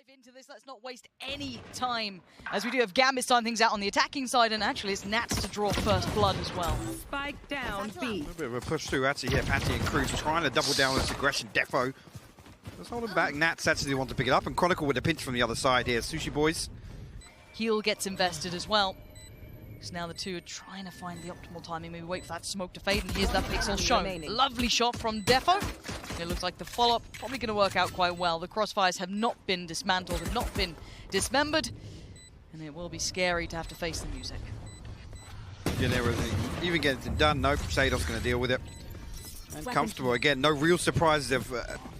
dive into this. Let's not waste any time as we do have Gambit starting things out on the attacking side, and actually it's Nats to draw first blood as well. Spike down, B. A little bit of a push through actually here. Patty and Cruz trying to double down on this aggression. Defo just holding back. Nats actually want to pick it up, and Chronicle with a pinch from the other side here. Sushi Boys. Heal gets invested as well. So now the two are trying to find the optimal timing. Maybe wait for that smoke to fade, and here's that pixel show. Lovely shot from Defo. It looks like the follow-up probably going to work out quite well. The crossfires have not been dismantled, have not been dismembered, and it will be scary to have to face the music. Yeah, there was even getting it done. Nope, shahZaM's going to deal with it. And comfortable again. No real surprises of.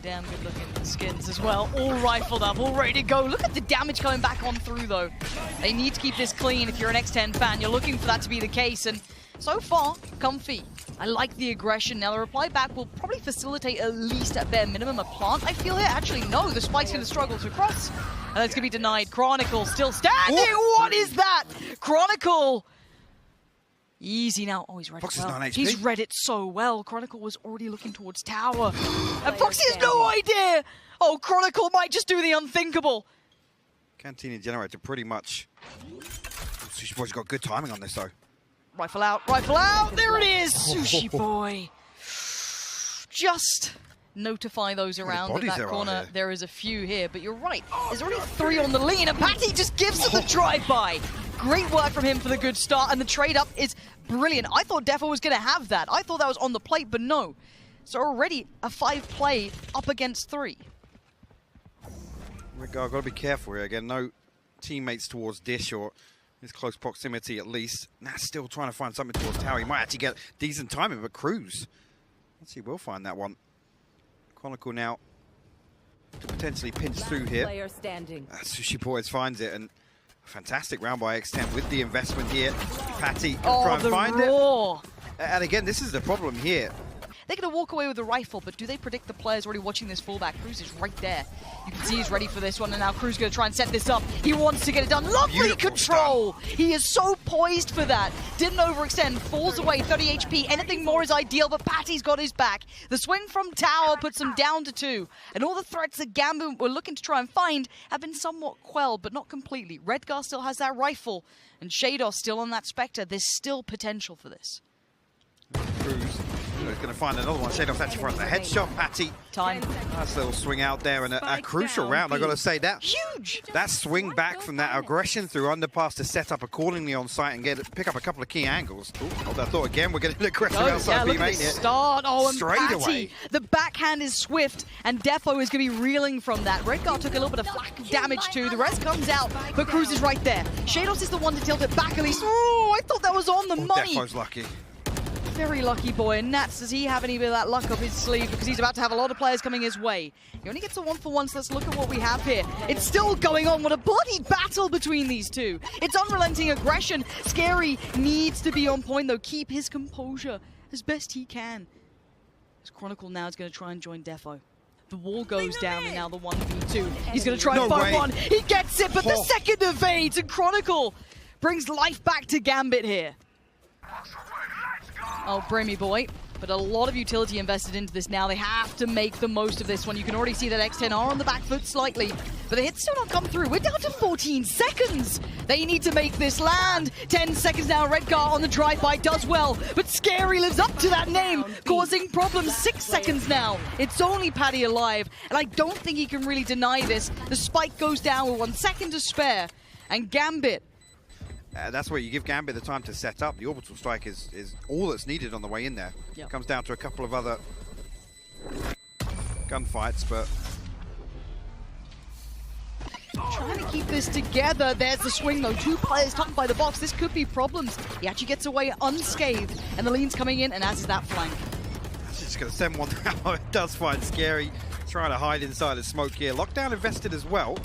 Damn good looking skins as well. All rifled up, all ready to go. Look at the damage coming back on through though. They need to keep this clean. If you're an X10 fan, you're looking for that to be the case. And so far, comfy. I like the aggression. Now the reply back will probably facilitate at least at bare minimum a plant. I feel here. Actually, no. The spike's going to struggle to cross. And that's going to be denied. Chronicle still standing. Oh. What is that? Chronicle. Easy now. Oh, he's read Fox it well. is 9 HP. He's read it so well. Chronicle was already looking towards tower. And Foxy has no idea. Oh, Chronicle might just do the unthinkable. Cantina generator pretty much. Sushi Boy's got good timing on this though. Rifle out, rifle out. There it is. Sushi Boy. Just notify those around in that corner. There is a few here, but you're right. There's already 3 on the lean, and Patty just gives it the drive-by. Great work from him for the good start, and the trade-up is brilliant. I thought Defo was going to have that. I thought that was on the plate, but no. So already a 5-play up against 3. I've got to be careful here again. No teammates towards Dish or his close proximity at least. Nat's still trying to find something towards Tower. He might actually get decent timing, but Cruz, let's see, we'll find that one. Chronicle now to potentially pinch through here. Sushi Boys finds it, and a fantastic round by X10 with the investment here. Patty try and find it. And again, this is the problem here. They're going to walk away with the rifle, but do they predict the players already watching this fallback? Cruz is right there. You can see he's ready for this one, and now Cruz is going to try and set this up. He wants to get it done. Lovely Beautiful control. Stuff. He is so poised for that. Didn't overextend. Falls away. 30 HP. Anything more is ideal, but Patty's got his back. The swing from Tower puts him down to 2. And all the threats that Gambit were looking to try and find have been somewhat quelled, but not completely. Redgar still has that rifle, and shahZaM still on that Spectre. There's still potential for this. Cruz. He's going to find another one. shahZaM's actually finds a headshot. Patty. Time. Nice little swing out there, and a crucial round. I got to say that. Huge. That swing back from that aggression through underpass to set up accordingly on site and pick up a couple of key angles. Ooh, hold that thought again. We're getting aggressive outside B main here. Start. Oh, and straight Patty. Away. The backhand is swift, and Defo is going to be reeling from that. Redgar took a little bit of flak damage too. The rest comes out, but Cruz is right there. shahZaM is the one to tilt it back at least. Oh, I thought that was on the money. Defo's lucky. Very lucky boy. And Nats, does he have any bit of that luck up his sleeve? Because he's about to have a lot of players coming his way. He only gets a 1-for-1, so let's look at what we have here. It's still going on. What a bloody battle between these two. It's unrelenting aggression. Scary needs to be on point, though. Keep his composure as best he can. As Chronicle now is going to try and join Defo. The wall goes down, and now the 1v2. He's going to try and find one. He gets it, but the second evades, and Chronicle brings life back to Gambit here. Oh, Brimmy boy. But a lot of utility invested into this now. They have to make the most of this one. You can already see that X10 are on the back foot slightly, but the hits still not come through. We're down to 14 seconds. They need to make this land. 10 seconds now. Redgar on the drive-by does well, but Scary lives up to that name, causing problems. 6 seconds now. It's only Patty alive, and I don't think he can really deny this. The spike goes down with 1 second to spare, and Gambit. That's where you give Gambit the time to set up. The orbital strike is all that's needed on the way in there. Yep. Comes down to a couple of other gunfights, but trying to keep this together. There's the swing though. 2 players tucked by the box. This could be problems. He actually gets away unscathed, and the lean's coming in, and as is that flank. Just going to send one down. It does find Scary. Trying to hide inside the smoke here. Lockdown invested as well.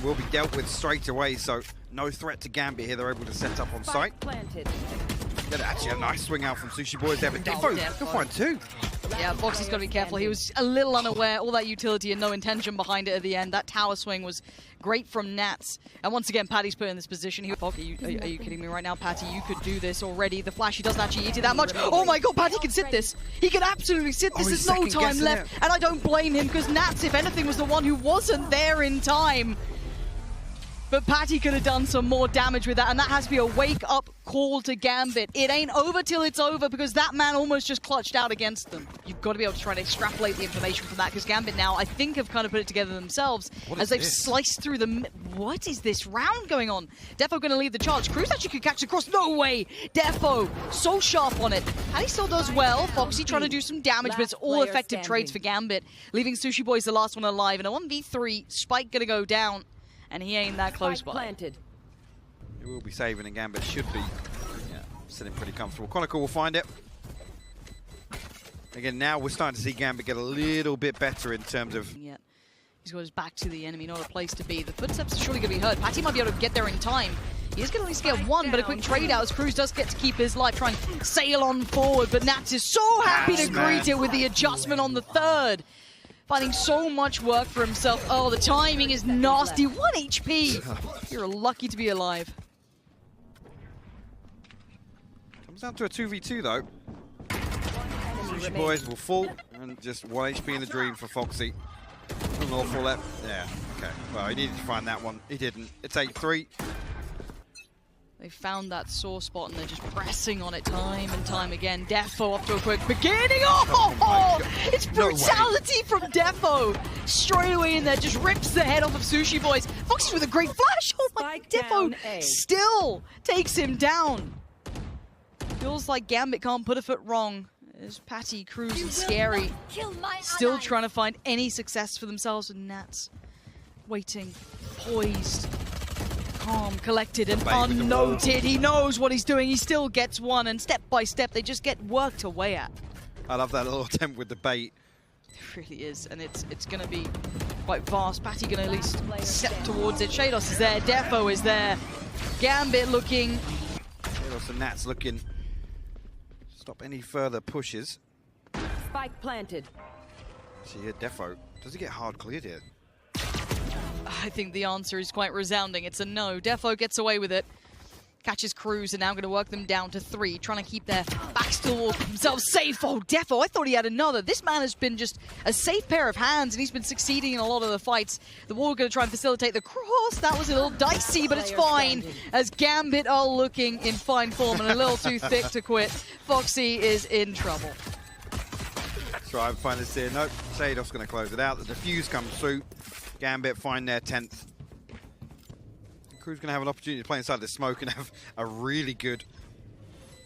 Will be dealt with straight away, so no threat to Gambit here. They're able to set up on site. Actually a nice swing out from Sushi Boys there, but Defo can find 2. Yeah, Foxy's got to be careful. He was a little unaware. All that utility and no intention behind it at the end. That tower swing was great from Nats. And once again, Patty's put in this position. Are you kidding me right now, Patty? You could do this already. The flash, he doesn't actually eat it that much. Oh my god, Patty can sit this. He can absolutely sit this. There's no time left. And I don't blame him, because Nats, if anything, was the one who wasn't there in time. But Patty could have done some more damage with that, and that has to be a wake-up call to Gambit. It ain't over till it's over, because that man almost just clutched out against them. You've got to be able to try to extrapolate the information from that, because Gambit now, I think, have kind of put it together themselves as they've sliced through the... What is this round going on? Defo going to lead the charge. Cruz actually could catch the cross. No way! Defo, so sharp on it. Patty still does well. Foxy trying to do some damage, but it's all effective trades for Gambit, leaving Sushi Boys the last one alive. And a 1v3, Spike going to go down. And he ain't that close by. He will be saving, and Gambit should be sitting pretty comfortable. Chronicle will find it. Again, now we're starting to see Gambit get a little bit better in terms of... Yet. He's got his back to the enemy, not a place to be. The footsteps are surely going to be heard. Patty might be able to get there in time. He is going to at least get one, but a quick trade out as Cruz does get to keep his life, try and sail on forward. But Nats is so happy to greet it with the adjustment on the third. Finding so much work for himself. Oh, the timing is nasty. 1 HP. You're lucky to be alive. Comes down to a 2v2 though. Sushi Boys will fall, and just 1 HP in the dream for Foxy. An awful left. Yeah, okay. Well, he needed to find that one. He didn't. It's 8-3. They found that sore spot, and they're just pressing on it time and time again. Defo off to a quick beginning. Oh, it's brutality from Defo. Straight away in there, just rips the head off of Sushi Boys. Foxy with a great flash. Oh my, Defo still takes him down. Feels like Gambit can't put a foot wrong. There's Patty, Cruz, and Scary still trying to find any success for themselves, and Nats waiting, poised, calm, collected, and unnoted. He knows what he's doing. He still gets one, and step by step, they just get worked away at. I love that little attempt with the bait. It really is, and it's going to be quite fast. Patty going to at least step towards it. Shados is there. Defo is there. Gambit looking. Shados and Nats looking. Stop any further pushes. Spike planted. See here, Defo. Does he get hard cleared here? I think the answer is quite resounding. It's a no. Defo gets away with it. Catches Cruz, and now going to work them down to 3, trying to keep their back still themselves safe. Oh, Defo, I thought he had another. This man has been just a safe pair of hands, and he's been succeeding in a lot of the fights. The wall going to try and facilitate the cross. That was a little dicey, but it's fine, as Gambit are looking in fine form and a little too thick to quit. Foxy is in trouble. Try and find this here. Nope, Shados going to close it out. The defuse comes through. Gambit find their 10th. Crew's going to have an opportunity to play inside the smoke and have a really good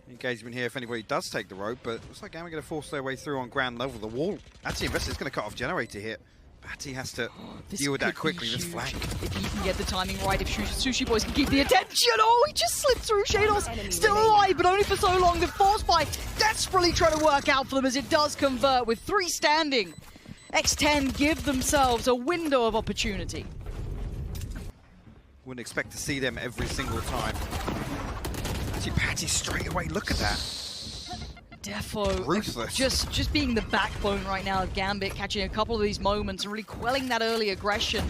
engagement here if anybody does take the rope, but looks like Gambit going to force their way through on ground level. The wall, actually, Investor is going to cut off generator here. Patty has to deal with that quickly, this flank. If he can get the timing right, if Sushi Boys can keep the attention. Oh, he just slipped through. Shados still alive, but only for so long. The force by desperately trying to work out for them as it does convert with 3 standing. X10 give themselves a window of opportunity. Wouldn't expect to see them every single time. Actually, Patty straight away, look at that. Defo, ruthless. Just being the backbone right now of Gambit, catching a couple of these moments and really quelling that early aggression.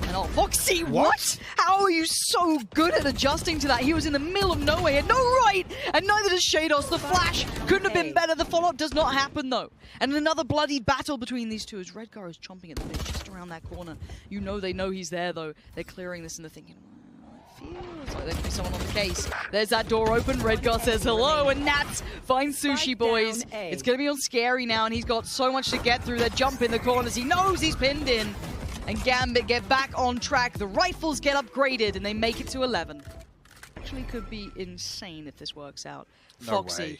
And oh, Foxy, what? How are you so good at adjusting to that? He was in the middle of nowhere, he had no right, and neither does Shados. The flash couldn't have been better. The follow-up does not happen, though. And another bloody battle between these two as Redgar is chomping at the bit just around that corner. You know they know he's there, though. They're clearing this and they're thinking, well, it feels like there could be someone on the case. There's that door open. Redgar says hello, and Nats finds Sushi Boys. It's going to be on Scary now, and he's got so much to get through. They jump in the corners. He knows he's pinned in. And Gambit get back on track. The rifles get upgraded, and they make it to 11. Actually could be insane if this works out. Foxy,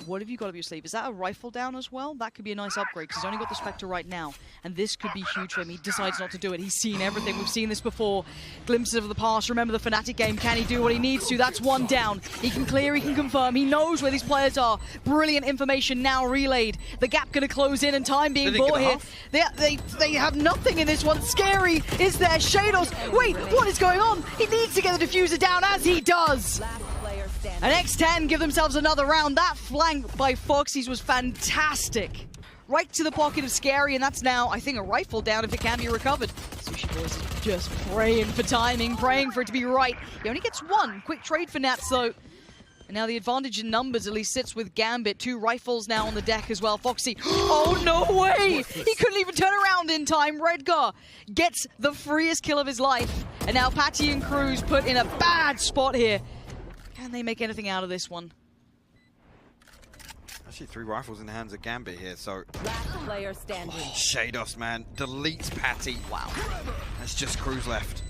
what have you got up your sleeve? Is that a rifle down as well? That could be a nice upgrade, because he's only got the Spectre right now. And this could be huge for him. He decides not to do it. He's seen everything. We've seen this before. Glimpses of the past. Remember the Fnatic game. Can he do what he needs to? That's 1 down. He can clear, he can confirm. He knows where these players are. Brilliant information now relayed. The gap going to close in, and time being bought here. They have nothing in this one. Scary is there. Shados. Wait, what is going on? He needs to get the diffuser down, as he does. And X10 give themselves another round. That flank by Foxy's was fantastic. Right to the pocket of Scary, and that's now, I think, a rifle down if it can be recovered. Sushi Boys is just praying for timing, praying for it to be right. He only gets one. Quick trade for Nats, though. And now the advantage in numbers at least sits with Gambit. 2 rifles now on the deck as well. Foxy, oh no way! He couldn't even turn around in time. Redgar gets the freest kill of his life. And now Patty and Cruz put in a bad spot here. Can they make anything out of this one? Actually 3 rifles in the hands of Gambit here, so... Last player standing. Shados, man, deletes Patty. Wow. That's just Cruz left.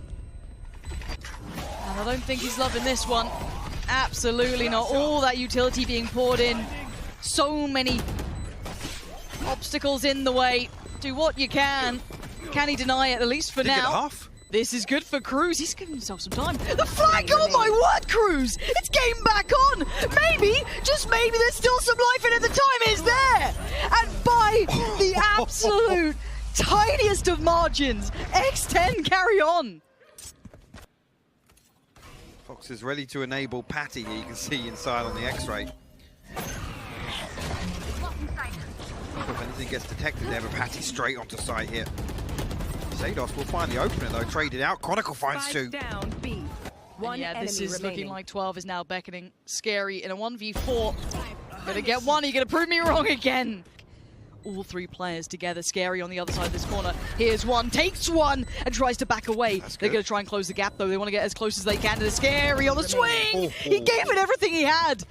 And I don't think he's loving this one. Absolutely not. All that utility being poured in. So many obstacles in the way. Do what you can. Can he deny it, at least for now? This is good for Cruz. He's giving himself some time. The flag! Oh my word, Cruz! It's game back on! Maybe, just maybe, there's still some life in it. The time is there! And by the absolute tiniest of margins, X10 carry on. Fox is ready to enable Patty here, you can see inside on the X-ray. If anything gets detected there, but Patty straight onto site here. Shados will find the opener though, traded out. Chronicle finds 2. Down, B. One yeah, this is remaining. looking like 12 is now beckoning. Scary in a 1v4. Gonna get one, you're gonna prove me wrong again. All 3 players together. Scary on the other side of this corner. Here's one, takes one, and tries to back away. They're going to try and close the gap, though. They want to get as close as they can to the Scary on the swing. He gave it everything he had.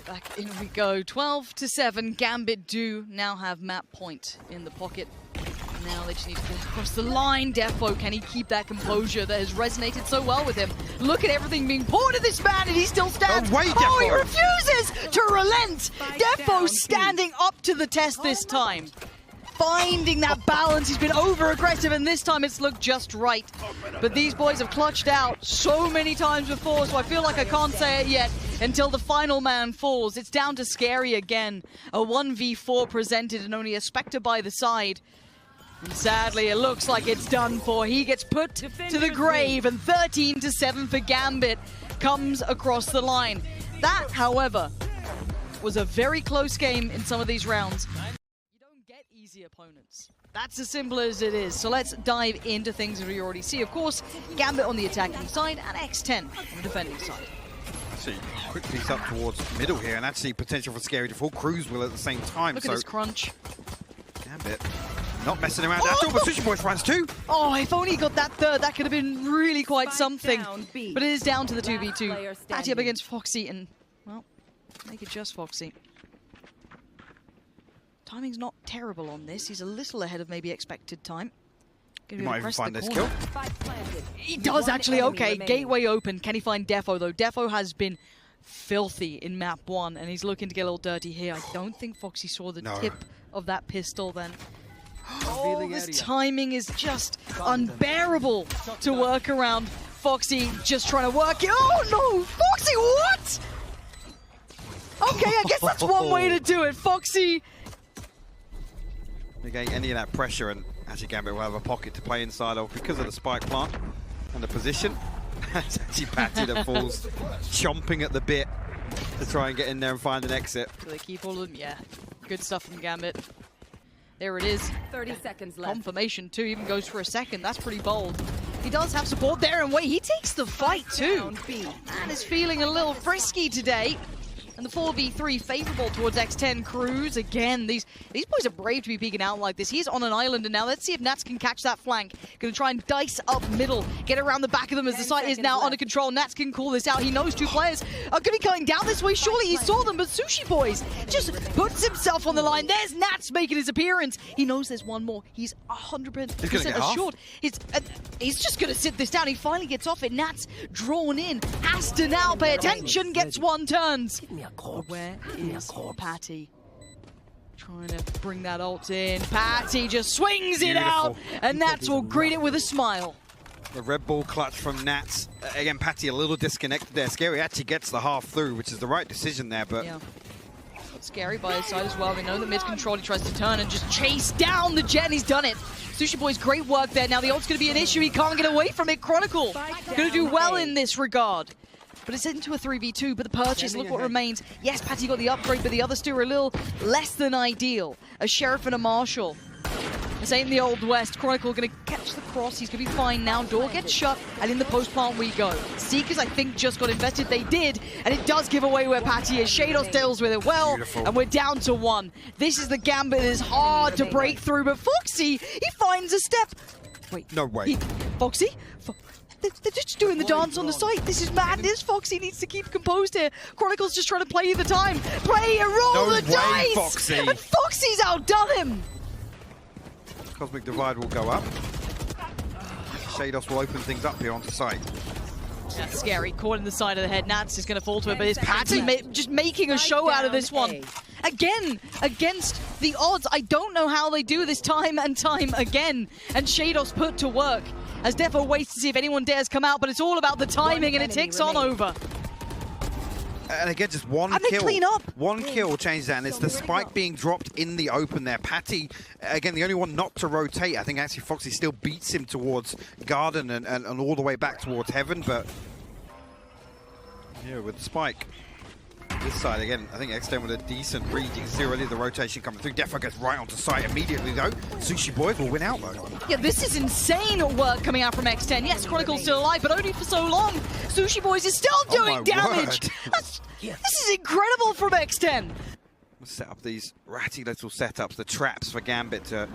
Back in we go. 12-7. Gambit do now have map point in the pocket. Now they just need to get across the line. Defo, can he keep that composure that has resonated so well with him? Look at everything being poured at this man, and he still stands. Oh, he refuses to relent. Defo standing up to the test this time. Finding that balance. He's been over-aggressive, and this time it's looked just right. But these boys have clutched out so many times before, so I feel like I can't say it yet until the final man falls. It's down to Scary again. A 1v4 presented and only a Spectre by the side. And sadly, it looks like it's done for. He gets put to the grave, and 13-7 for Gambit comes across the line. That, however, was a very close game in some of these rounds. You don't get easy opponents. That's as simple as it is. So let's dive into things that we already see. Of course, Gambit on the attacking side and X10 on the defending side. Actually, quick piece up towards middle here, and actually potential for Scary to fall. Cruz will at the same time. Look at this crunch. Gambit not messing around at all, but Sushi Boys finds 2. Oh, if only he got that third, that could have been really quite something. But it is down to the 2v2. Patty up against Foxy, and, well, make it just Foxy. Timing's not terrible on this. He's a little ahead of maybe expected time. He might even find this kill. He does actually, okay. Gateway open. Can he find Defo, though? Defo has been filthy in map 1, and he's looking to get a little dirty here. I don't think Foxy saw the tip of that pistol then. Oh, this timing is just unbearable to work around. Foxy just trying to work it. Oh no, Foxy, what? Okay, I guess that's one way to do it. Foxy. Negate any of that pressure, and actually Gambit will have a pocket to play inside of because of the spike plant and the position. It's actually Patty that falls, chomping at the bit to try and get in there and find an exit. Do they keep all of them? Yeah. Good stuff from Gambit. There it is. 30 seconds left. Confirmation too, even goes for a second. That's pretty bold. He does have support there, and wait, he takes the fight too. Man is feeling a little frisky today. And the 4v3 favorable towards X10. Cruz again. These boys are brave to be peeking out like this. He's on an island, and now let's see if Nats can catch that flank. Gonna try and dice up middle, get around the back of them as the site is now under control. Nats can call this out. He knows 2 players are gonna be going down this way. Surely he saw them, but Sushi Boys just puts himself on the line. There's Nats making his appearance. He knows there's one more. He's 100% assured. He's just gonna sit this down. He finally gets off it. Nats drawn in, has to now pay attention, gets 1 turns. Where is Patty? Trying to bring that ult in. Patty just swings it out, and Nats will greet it with a smile. The red ball clutch from Nats. Again, Patty a little disconnected there. Scary actually gets the half through, which is the right decision there, but... Yeah. Scary by his side as well. We know the mid control. He tries to turn and just chase down the Gen. He's done it. Sushi Boys, great work there. Now the ult's going to be an issue. He can't get away from it. Chronicle going to do well in this regard. But it's into a 3v2, but the purchase, look what remains. Yes, Patty got the upgrade, but the others two are a little less than ideal. A Sheriff and a Marshal. This ain't the Old West. Chronicle going to catch the cross. He's going to be fine now. Door gets shut, and in the post plant we go. Seekers, I think, just got invested. They did, and it does give away where Patty is. shahZaM deals with it well, and we're down to 1. This is the Gambit that is hard to break through, but Foxy, he finds a step. Wait. No way. Foxy? They're just doing the dance on the site. This is madness. Foxy needs to keep composed here. Chronicle's just trying to play the time. Play and roll the dice! Foxy. And Foxy's outdone him! Cosmic Divide will go up. shahZaM will open things up here onto site. That's scary. Caught in the side of the head. Nats is going to fall to it, but it's Patty just making a show out of this one. Again, against the odds. I don't know how they do this time and time again. And shahZaM's put to work as Defo waits to see if anyone dares come out, but it's all about the timing, and it ticks on over. And again, just one and kill. They clean up. One kill changes that, and it's the spike being dropped in the open there. Patty, again, the only one not to rotate. I think actually Foxy still beats him towards Garden and all the way back towards Heaven, but yeah, with the spike. This side, again, I think X10 with a decent read. You can see already the rotation coming through. Defo gets right onto site immediately, though. Sushi Boys will win out, though. Yeah, this is insane work coming out from X10. Yes, Chronicle's still alive, but only for so long. Sushi Boys is still doing damage. This is incredible from X10. Let's set up these ratty little setups, the traps for Gambit to,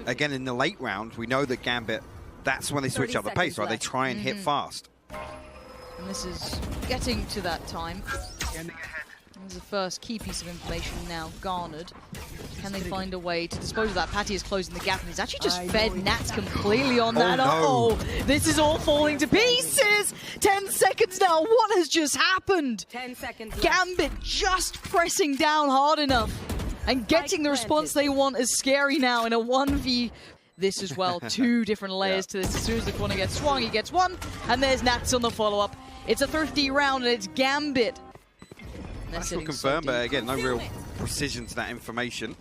again, in the late round, we know that Gambit, that's when they switch up the pace, right? They try and hit fast. And this is getting to that time. There's the first key piece of information now garnered. Can they find a way to dispose of that? Patty is closing the gap, and he's actually just fed Nats completely on that. Oh, no. This is all falling to pieces! 10 seconds now, what has just happened? 10 seconds left. Gambit just pressing down hard enough and getting the response they want is scary now in a 1v. This as well, 2 different layers to this. As soon as the corner gets swung, he gets 1, and there's Nats on the follow-up. It's a thrifty round, and it's Gambit. That's not confirmed, but again, no real precision to that information.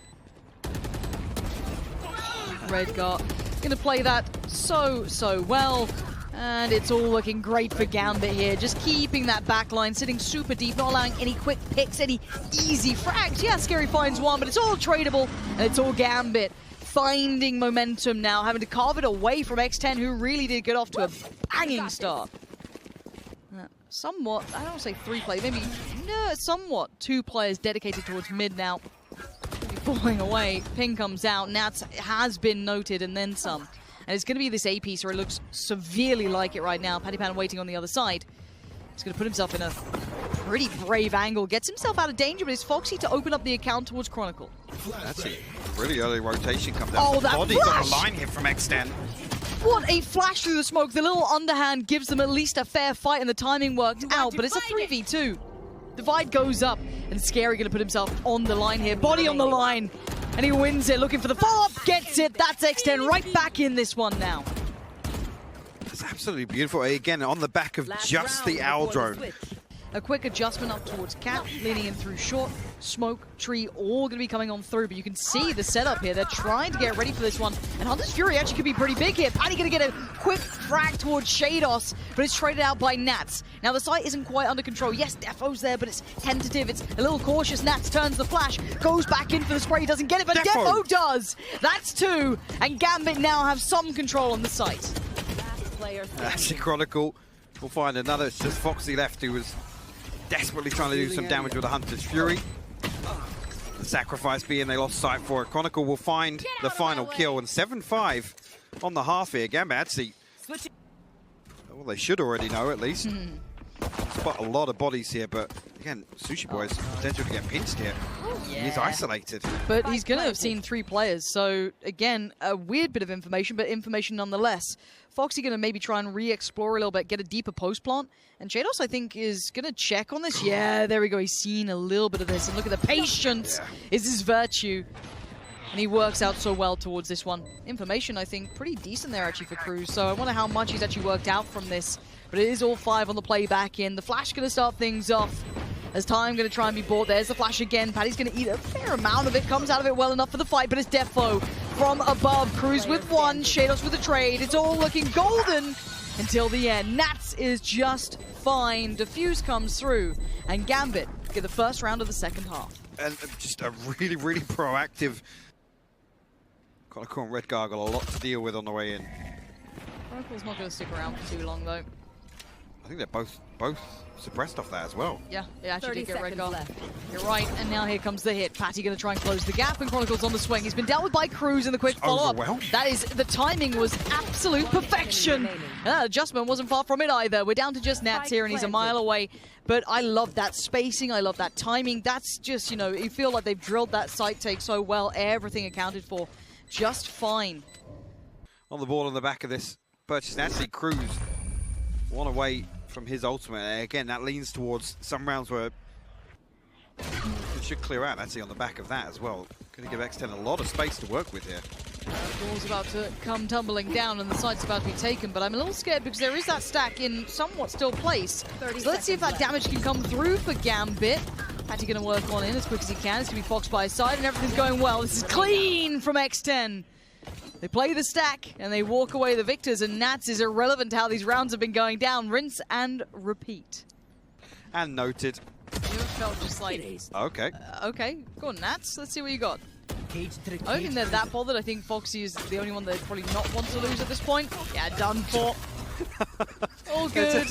Redgar going to play that so well. And it's all looking great for Gambit here. Just keeping that backline, sitting super deep, not allowing any quick picks, any easy frags. Yeah, Scary finds 1, but it's all tradable, and it's all Gambit. Finding momentum now, having to carve it away from X10, who really did get off to a banging start. Somewhat, I don't want to say 3 players, maybe, no, somewhat 2 players dedicated towards mid now. Falling away, ping comes out, Nats has been noted and then some. And it's going to be this A piece, or it looks severely like it right now. Patty Pan waiting on the other side. He's going to put himself in a pretty brave angle, gets himself out of danger, but it's Foxy to open up the account towards Chronicle. That's a really early rotation comes out. Oh, that body's flash! on the line here from X10. What a flash through the smoke. The little underhand gives them at least a fair fight, and the timing worked out, but it's a 3v2. Divide goes up, and Scary going to put himself on the line here. Body on the line, and he wins it, looking for the follow-up, gets it. That's X10 right back in this one now. It's absolutely beautiful. Again, on the back of just the owl drone. A quick adjustment up towards Cat, leaning in through short, smoke, tree, all going to be coming on through, but you can see the setup here. They're trying to get ready for this one, and Hunter's Fury actually could be pretty big here. Patty going to get a quick frag towards shahZaM, but it's traded out by Nats. Now the site isn't quite under control. Yes, Defo's there, but it's tentative. It's a little cautious. Nats turns the flash, goes back in for the spray, doesn't get it, but Defo does! That's 2, and Gambit now have some control on the site. Actually, Chronicle will find another. It's just Foxy left, who was desperately trying to do some damage with the Hunter's Fury. The sacrifice being they lost sight for it. Chronicle will find the final kill, and 7-5 on the half here. Gambit actually, well, they should already know at least. Spot a lot of bodies here, but again, Sushi Boy's potential to get pinched here. Yeah. He's isolated. But he's going to have seen 3 players, so again, a weird bit of information, but information nonetheless. Foxy going to maybe try and re-explore a little bit, get a deeper post plant. And shahZaM, I think, is going to check on this. Yeah, there we go. He's seen a little bit of this. And look at the patience is his virtue. And he works out so well towards this one. Information, I think, pretty decent there, actually, for Cruz. So I wonder how much he's actually worked out from this. But it is all 5 on the play back in. The flash going to start things off. As time going to try and be bought. There's the flash again. Patty's going to eat a fair amount of it. Comes out of it well enough for the fight, but it's Defo from above. Cruz with one, shahZaM with a trade. It's all looking golden until the end. Nats is just fine. Diffuse comes through, and Gambit get the first round of the second half. And just a really, really proactive. Chronicle and Red Gargle, a lot to deal with on the way in. Chronicle's not going to stick around for too long, though. I think they're both suppressed off that as well. Yeah, they actually did get Red 30 Gargle. seconds left. You're right, and now here comes the hit. Patty going to try and close the gap, and Chronicle's on the swing. He's been dealt with by Cruz in the quick follow-up. Overwhelmed. That is, the timing was absolute perfection. That adjustment wasn't far from it either. We're down to just Nats here, and he's a mile away. But I love that spacing. I love that timing. That's just, you know, you feel like they've drilled that site take so well. Everything accounted for just fine. On the ball on the back of this purchase, actually Cruz one away from his ultimate. And again, that leans towards some rounds where it should clear out. Actually, on the back of that as well. Going to give X10 a lot of space to work with here. The ball's about to come tumbling down and the site's about to be taken, but I'm a little scared because there is that stack in somewhat still place. So let's see if that damage can come through for Gambit. Patty going to work on in as quick as he can. It's going to be Fox by his side and everything's going well. This is clean from X10. They play the stack and they walk away the victors, and Nats is irrelevant to how these rounds have been going down. Rinse and repeat. And noted. You felt just like, Okay. okay, go on Nats, let's see what you got. I don't think they're that bothered. I think Foxy is the only one they'd probably not want to lose at this point. Yeah, done for. All good.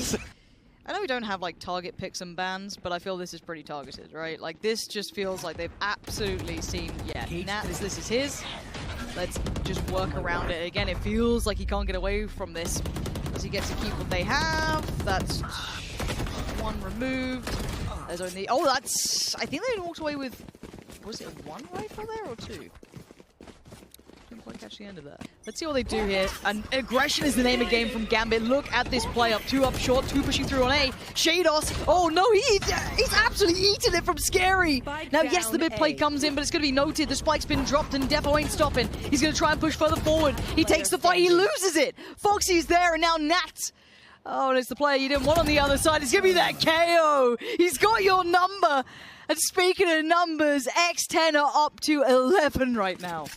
I know we don't have like target picks and bans, but I feel this is pretty targeted, right? Like this just feels like they've absolutely seen, yeah, Nats, this is his. Let's just work around it. Again, it feels like he can't get away from this as he gets to keep what they have. That's one removed. There's only, oh, that's, I think they walked away with, was it one rifle there or two? Didn't quite catch the end of that. Let's see what they do here. And aggression is the name of the game from Gambit. Look at this play up. 2 up short, 2 pushing through on A. shahZaM, oh no, he's absolutely eaten it from Scary. Now, yes, the mid play comes in, but it's going to be noted. The spike's been dropped and Defo ain't stopping. He's going to try and push further forward. He takes the fight, he loses it. Foxy's there, and now Nat. Oh, and it's the player you didn't want on the other side. It's going to be that KO. He's got your number. And speaking of numbers, X10 are up to 11 right now.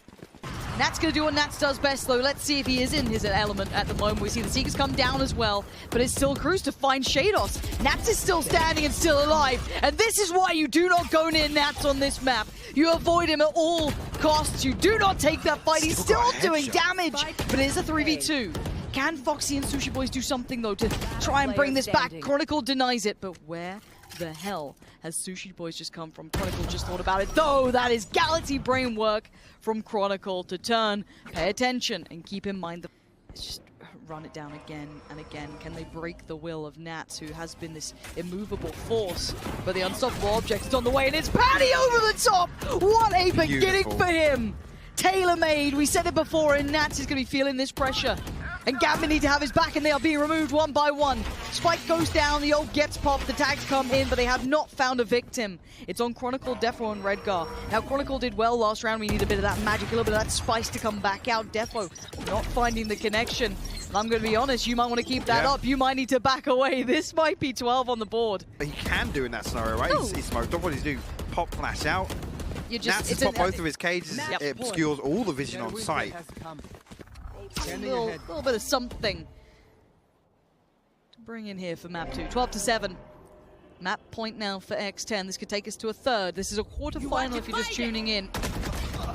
Nat's going to do what Nats does best, though. Let's see if he is in his element at the moment. We see the Seekers come down as well, but it's still Cruz to find shahZaM. Nats is still standing and still alive, and this is why you do not go near Nats on this map. You avoid him at all costs. You do not take that fight. He's still doing damage, but it is a 3v2. Can Foxy and Sushi Boys do something, though, to try and bring this back? Chronicle denies it, but where the hell has Sushi Boys just come from? Chronicle just thought about it, though. That is galaxy brain work from Chronicle to turn. Pay attention and keep in mind that it's just run it down again and again. Can they break the will of Nats, who has been this immovable force? But the unstoppable object is on the way, and it's Patty over the top! What a beginning for him! Tailor-made, we said it before, and Nats is going to be feeling this pressure. And Gambit need to have his back, and they are being removed one by one. Spike goes down, the ult gets popped, the tags come in, but they have not found a victim. It's on Chronicle, Defo, and Redgar. Now, Chronicle did well last round. We need a bit of that magic, a little bit of that spice to come back out. Defo not finding the connection. And I'm going to be honest, you might want to keep that up. You might need to back away. This might be 12 on the board. But he can do in that scenario, right? He's smoked off. What he's doing, pop flash out. Nats has got both of his cages. It obscures all the vision on sight. A little bit of something to bring in here for map 2. 12-7. Map point now for X10. This could take us to a third. This is a quarterfinal if you're just tuning in.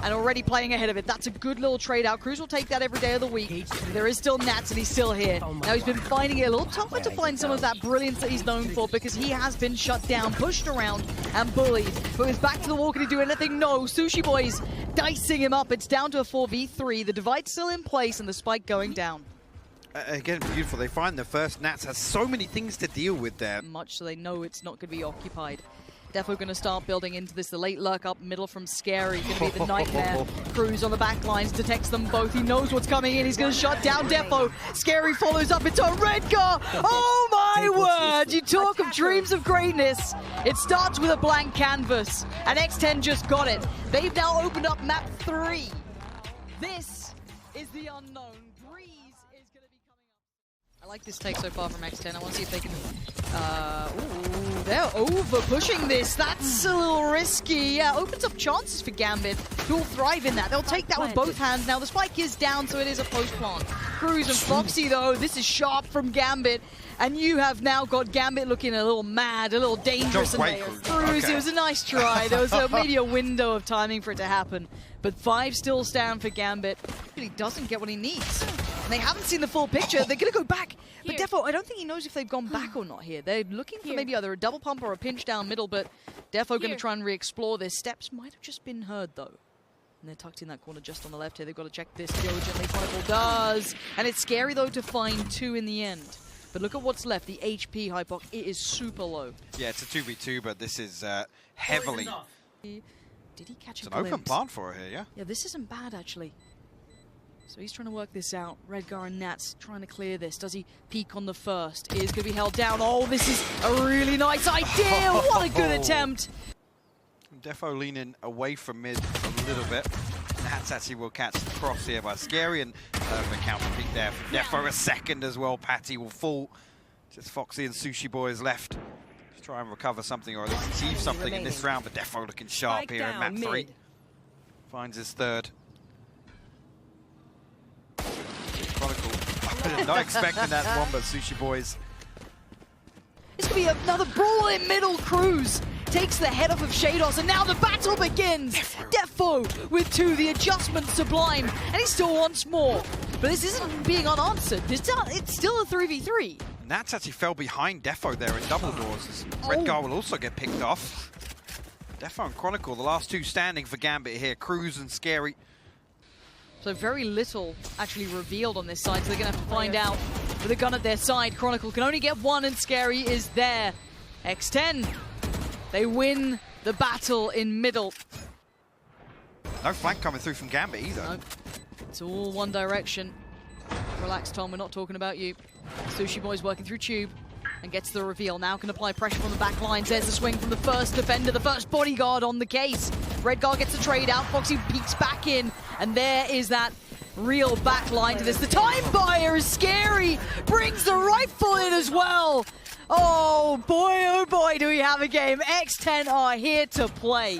And already playing ahead of it. That's a good little trade out. Cruz will take that every day of the week. There is still Nats, and he's still here. Now he's been finding it a little tougher to find some of that brilliance that he's known for, because he has been shut down, pushed around, and bullied. But with back to the wall, can he do anything? No. Sushi Boys dicing him up. It's down to a 4v3. The divide's still in place, and the spike going down. Again, beautiful. They find the first. Nats has so many things to deal with there. Much so they know it's not going to be occupied. Defo going to start building into this. The late lurk up middle from Scary. Going to be the nightmare. Cruz on the back lines detects them both. He knows what's coming in. He's going to shut down Defo. Scary follows up into Redgar. Oh my word! You talk of dreams of greatness. It starts with a blank canvas. And X10 just got it. They've now opened up map 3. This is the unknown. I like this take so far from X10. I want to see if they can... Ooh, they're over pushing this. That's a little risky. Yeah, opens up chances for Gambit. who will thrive in that. They'll take that with both hands. Now the spike is down, so it is a post plant. Cruz and Foxy though, this is sharp from Gambit. And you have now got Gambit looking a little mad, a little dangerous. Don't wait, Cruz, okay. It was a nice try. There was maybe a window of timing for it to happen. But 5 still stand for Gambit. He doesn't get what he needs. And they haven't seen the full picture. They're going to go back. But Defo, I don't think he knows if they've gone back or not here. They're looking for maybe either a double pump or a pinch down middle. But Defo going to try and re-explore this. Steps might have just been heard, though. And they're tucked in that corner just on the left here. They've got to check this diligently. Chronicle does. And it's scary, though, to find 2 in the end. But look at what's left. The HP Hypoc, it is super low. Yeah, it's a 2v2, but this is heavily. Did he catch It's a an glimpse? open plant for her here, yeah? Yeah, this isn't bad, actually. So he's trying to work this out. Redgar and Nats trying to clear this. Does he peek on the first? Is going to be held down. Oh, this is a really nice idea. What a good attempt. Defo leaning away from mid a little bit. Nats actually will catch the cross here by Scary, and the counter peek there from Defo. A second as well. Patty will fall. Just Foxy and Sushi Boys left to try and recover something, or at least achieve something in this round. But Defo looking sharp Spike here in down, map 3. mid. Finds his third. Chronicle. Not expecting that one, but Sushi Boys. It's going to be another brawl in middle. Cruz takes the head off of Shados, and now the battle begins. Defo with 2, the adjustment sublime, and he still wants more. But this isn't being unanswered. It's still a 3v3. Nats actually fell behind Defo there in double doors. Redgar will also get picked off. Defo and Chronicle, the last 2 standing for Gambit here. Cruz and Scary. So very little actually revealed on this side, so they're going to have to find out with a gun at their side. Chronicle can only get 1, and Scary is there. X10, they win the battle in middle. No flank coming through from Gambit either. Nope. It's all one direction. Relax, Tom, we're not talking about you. Sushi Boy's working through tube and gets the reveal. Now can apply pressure from the back lines. There's the swing from the first defender, the first bodyguard on the case. Redgar gets the trade out. Foxy peeks back in, and there is that real back line to this. The time buyer is Scary. Brings the rifle in as well. Oh boy, do we have a game. X10 are here to play.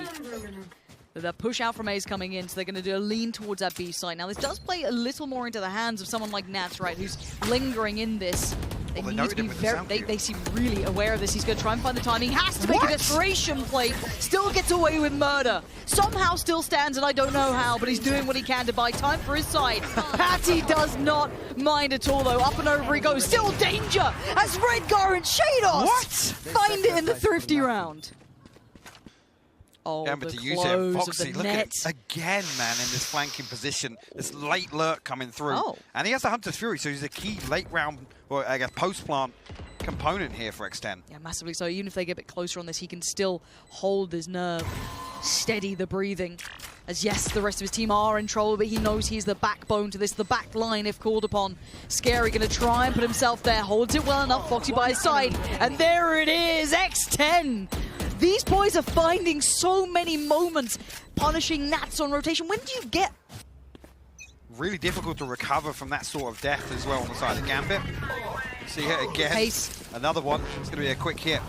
The push out from A is coming in, so they're going to do a lean towards that B side. Now, this does play a little more into the hands of someone like Nats, right, who's lingering in this. They need to be very, they seem really aware of this. He's going to try and find the timing. Has to make a desperation play. Still gets away with murder. Somehow still stands, and I don't know how, but he's doing what he can to buy time for his side. Patty does not mind at all, though. Up and over he goes. Still danger as Redgar and Shados find it in the thrifty round. Oh, Gambit the to use close it. Foxy, of the look net. at it again, man, in this flanking position. This late lurk coming through. Oh. And he has the Hunter's Fury, so he's a key late round, or I guess post-plant component here for X10. Yeah, massively so. Even if they get a bit closer on this, he can still hold his nerve, steady the breathing. As yes, the rest of his team are in trouble, but he knows he's the backbone to this, the back line if called upon. Scary going to try and put himself there, holds it well enough, Foxy by his side, and there it is, X10! These boys are finding so many moments, punishing Nats on rotation. When do you get... Really difficult to recover from that sort of death as well on the side of Gambit. See it again. Pace. Another one. It's going to be a quick hit.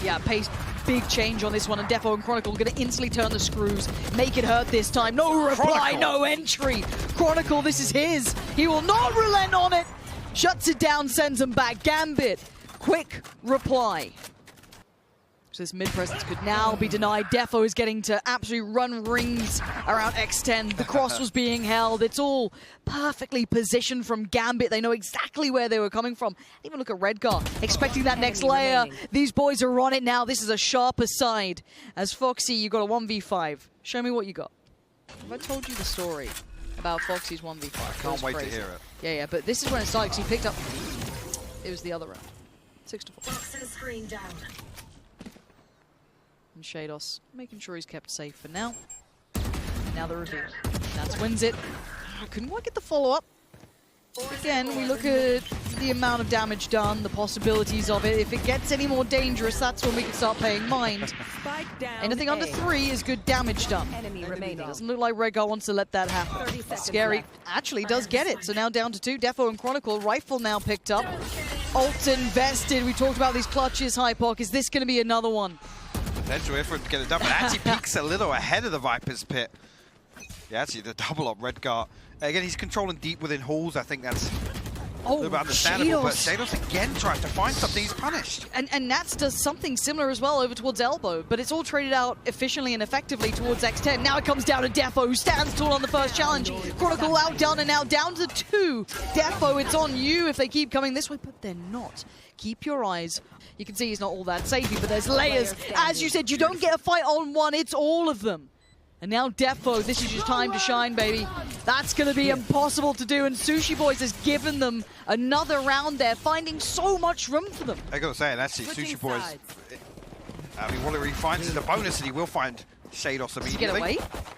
Yeah, Pace, big change on this one, and Defo and Chronicle going to instantly turn the screws, make it hurt this time. No reply, Chronicle. no entry. Chronicle, this is his. He will not relent on it. Shuts it down, sends him back. Gambit, quick reply. So this mid-presence could now be denied. Defo is getting to absolutely run rings around X10. The cross was being held. It's all perfectly positioned from Gambit. They know exactly where they were coming from. Even look at Redgar, expecting that next layer. These boys are on it now. This is a sharper side. As Foxy, you got a 1v5. Show me what you got. Have I told you the story about Foxy's 1v5? I can't wait to hear it. Yeah, but this is when it started, because he picked up... It was the other round. 6-4. Toxin screen down. And Shados making sure he's kept safe for now. Now the reveal. Nats wins it. Couldn't quite get the follow-up. Again, we look at the amount of damage done, the possibilities of it. If it gets any more dangerous, that's when we can start paying mind. Spike down. Anything under 3 is good damage done. Enemy remaining. Doesn't look like Redgar wants to let that happen. 30 seconds Scary left. actually does get it. So now down to 2. Defo and Chronicle. Rifle now picked up. Ult invested. We talked about these clutches, Hypoc. Is this going to be another one? Potential effort to get it done, but actually peeks a little ahead of the Viper's pit. Yeah, actually, the double up Redgar. Again, he's controlling deep within halls. I think that's a little bit understandable. But shahZaM again tries to find something. He's punished. And Nats does something similar as well over towards elbow, but it's all traded out efficiently and effectively towards X10. Now it comes down to Defo, who stands tall on the first challenge. Chronicle out, down, and now down to 2. Defo, it's on you if they keep coming this way, but they're not. Keep your eyes. You can see he's not all that safety, but there's layers. As you said, you don't get a fight on one, it's all of them. And now Defo, this is your time to shine, baby. That's going to be impossible to do, and Sushi Boys has given them another round there, finding so much room for them. I gotta say, and actually, Sushi Boys, I mean, what he finds is a bonus, and he will find shahZaM immediately. Does he get away?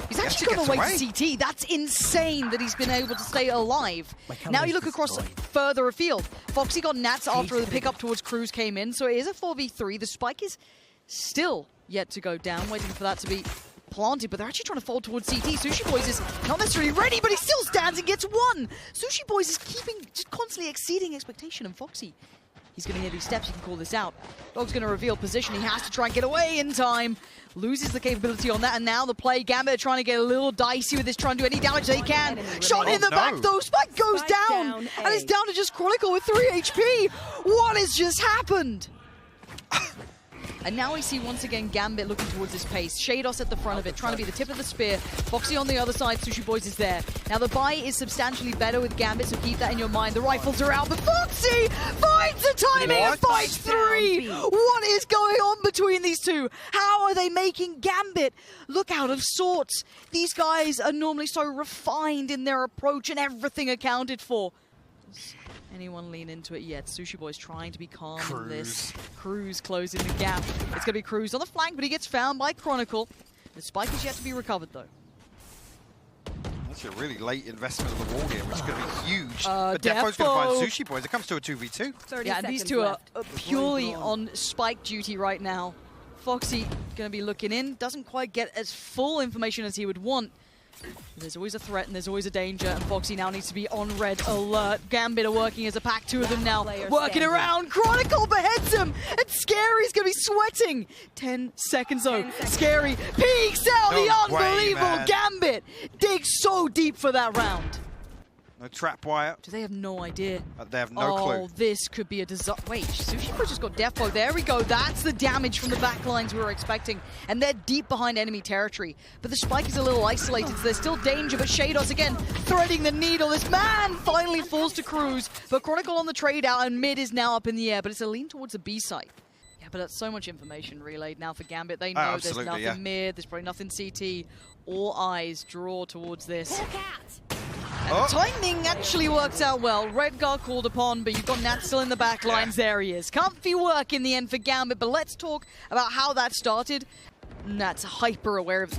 He's actually gone away to CT. That's insane that he's been able to stay alive. Now you look across further afield. Foxy got Nats after the pickup towards Cruz came in, so it is a 4v3. The spike is still yet to go down, waiting for that to be planted, but they're actually trying to fall towards CT. Sushi Boys is not necessarily ready, but he still stands and gets one. Sushi Boys is just constantly exceeding expectation, and Foxy, he's going to hear these steps, he can call this out. Dog's going to reveal position, he has to try and get away in time. Loses the capability on that, and now the play. Gambit trying to get a little dicey with this, trying to do any damage they can. Shot in the back though, Spike goes down, and it's down to just Chronicle with 3 HP. What has just happened? And now we see once again Gambit looking towards his pace. shahZaM at the front of it, trying to be the tip of the spear. Foxy on the other side, Sushi Boys is there. Now the buy is substantially better with Gambit, so keep that in your mind. The rifles are out, but Foxy finds the timing and fights 3! What is going on between these two? How are they making Gambit look out of sorts? These guys are normally so refined in their approach and everything accounted for. Anyone lean into it yet? Sushi Boy's trying to be calm in this. Cruz closing the gap. It's going to be Cruz on the flank, but he gets found by Chronicle. The spike is yet to be recovered, though. That's a really late investment of the wall here, which is going to be huge. But Defo's going to find Sushi Boys. It comes to a 2v2. Yeah, and these two are purely on spike duty right now. Foxy going to be looking in. Doesn't quite get as full information as he would want. There's always a threat and there's always a danger, and Foxy now needs to be on red alert. Gambit are working as a pack, 2 of them now working around. Chronicle beheads him, and Scary's gonna be sweating. 10 seconds though. Scary peeks out. The unbelievable Gambit digs so deep for that round. No trap wire. Do they have no idea? They have no clue. Oh, this could be a disaster. Wait, Sushi Boy just got Defo. There we go. That's the damage from the backlines we were expecting. And they're deep behind enemy territory. But the spike is a little isolated, so there's still danger. But shahZaM again threading the needle. This man finally falls to Cruz. But Chronicle on the trade out, and mid is now up in the air. But it's a lean towards the B site. Yeah, but that's so much information relayed now for Gambit. They know there's nothing mid, there's probably nothing CT. All eyes draw towards this. And the timing actually works out well. Redgar called upon, but you've got Nat still in the back lines. There he is. Comfy work in the end for Gambit, but let's talk about how that started. Nat's hyper aware of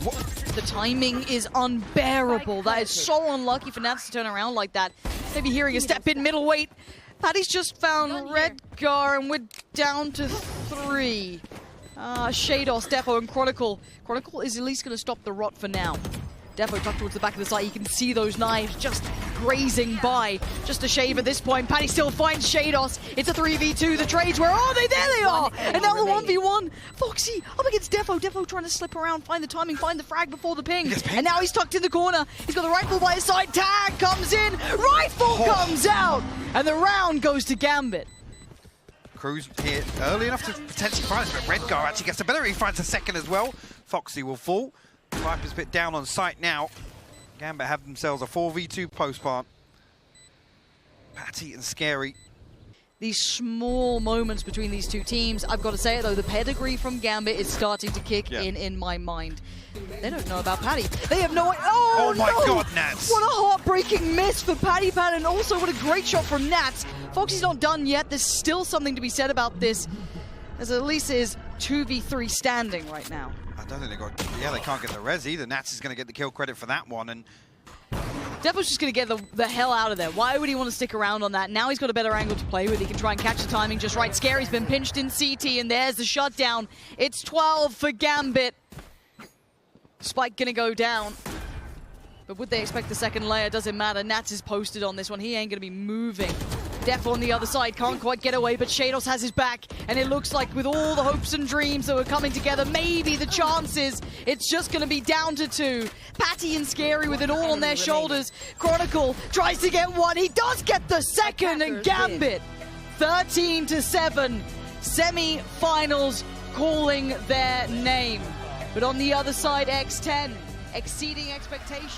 the timing is unbearable. That is so unlucky for Nats to turn around like that. Maybe hearing a step in middleweight. Patty's just found Redgar, and we're down to 3. shahZaM, Defo, and Chronicle. Chronicle is at least going to stop the rot for now. Defo tucked towards the back of the site. You can see those knives just grazing by. Just a shave at this point. Patty still finds shahZaM. It's a 3v2. The trades, where are they? There they are! And now the 1v1. Foxy up against Defo. Defo trying to slip around, find the timing, find the frag before the ping. And now he's tucked in the corner. He's got the rifle by his side. Tag comes in. Rifle comes out. And the round goes to Gambit. Cruz here early enough to potentially find it, but Redgar actually gets the better. He finds a second as well. Foxy will fall. Viper's a bit down on site now. Gambit have themselves a 4v2 post-plant. Patty and Scary. These small moments between these two teams, I've got to say it though, the pedigree from Gambit is starting to kick in my mind. They don't know about Patty. They have no idea. Oh my God, Nats. What a heartbreaking miss for Patty Pat, and also what a great shot from Nats. Foxy's not done yet. There's still something to be said about this, as at least it is 2v3 standing right now. I don't think they got, they can't get the res either. Nats is going to get the kill credit for that one, and Defo's just going to get the hell out of there. Why would he want to stick around on that? Now he's got a better angle to play with. He can try and catch the timing just right. Scary's been pinched in CT, and there's the shutdown. It's 12 for Gambit. Spike going to go down. But would they expect the second layer? Doesn't matter. Nats is posted on this one. He ain't going to be moving. Def on the other side can't quite get away, but Shados has his back, and it looks like with all the hopes and dreams that were coming together, maybe the chances, it's just going to be down to 2. Patty and Scary with it all on their shoulders. Chronicle tries to get one, he does get the second, and Gambit 13-7. Semi-finals calling their name. But on the other side, X10 exceeding expectations.